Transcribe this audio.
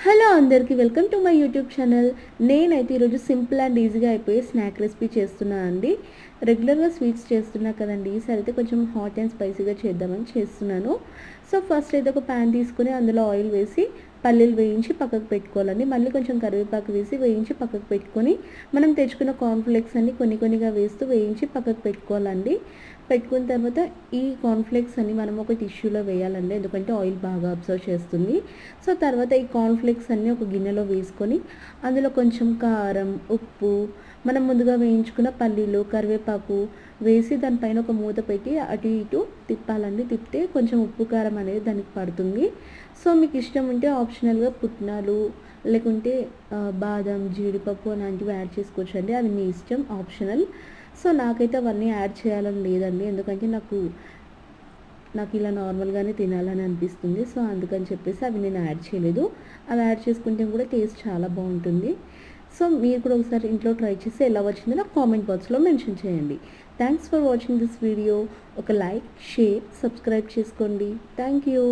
Hello అందరికీ welcome to my YouTube channel. నేనైతే ఈరోజు సింపుల్ అండ్ ఈజీగా అయిపోయే స్నాక్ రెసిపీ చేస్తున్నాను అండి. రెగ్యులర్గా స్వీట్స్ చేస్తున్నా కదండి, ఈసారి అయితే కొంచెం హాట్ అండ్ స్పైసీగా చేద్దామని చేస్తున్నాను. సో ఫస్ట్ అయితే ఒక ప్యాన్ తీసుకుని అందులో ఆయిల్ వేసి పల్లీలు వేయించి పక్కకు పెట్టుకోవాలండి. మళ్ళీ కొంచెం కరివేపాకు వేసి వేయించి పక్కకు పెట్టుకొని మనం తెచ్చుకున్న కార్న్ఫ్లేక్స్ అన్ని కొన్ని కొన్నిగా వేస్తూ వేయించి పక్కకు పెట్టుకోవాలండి. పెట్టుకున్న తర్వాత ఈ కార్న్ఫ్లేక్స్ అన్ని మనం ఒక టిష్యూలో వేయాలండి, ఎందుకంటే ఆయిల్ బాగా అబ్జర్వ్ చేస్తుంది. సో తర్వాత ఈ కార్న్ఫ్లేక్స్ అన్నీ ఒక గిన్నెలో వేసుకొని అందులో కొంచెం కారం, ఉప్పు, మనం ముందుగా వేయించుకున్న పల్లీలు, కరివేపాకు వేసి దానిపైన ఒక మూత పెట్టి అటు ఇటు తిప్పాలండి. తిప్పితే కొంచెం ఉప్పు కారం అనేది దానికి పడుతుంది. సో మీకు ఇష్టం ఉంటే ఆప్షనల్గా పుట్నాలు లేకుంటే బాదం, జీడిపప్పు అలాంటివి యాడ్ చేసుకోవచ్చు అండి, అది మీ ఇష్టం, ఆప్షనల్. సో నాకైతే అవన్నీ యాడ్ చేయాలని లేదండి, ఎందుకంటే నాకు ఇలా నార్మల్గానే తినాలని అనిపిస్తుంది. సో అందుకని చెప్పేసి అవి నేను యాడ్ చేయలేదు. అవి యాడ్ చేసుకుంటే కూడా టేస్ట్ చాలా బాగుంటుంది. సో మీరు కూడా ఒకసారి ఇంట్లో ట్రై చేసి ఎలా వచ్చిందో నాకు కామెంట్ బాక్స్లో మెన్షన్ చేయండి. Thanks for watching this video. ఒక లైక్, షేర్, సబ్స్క్రైబ్ చేసుకోండి. Thank you.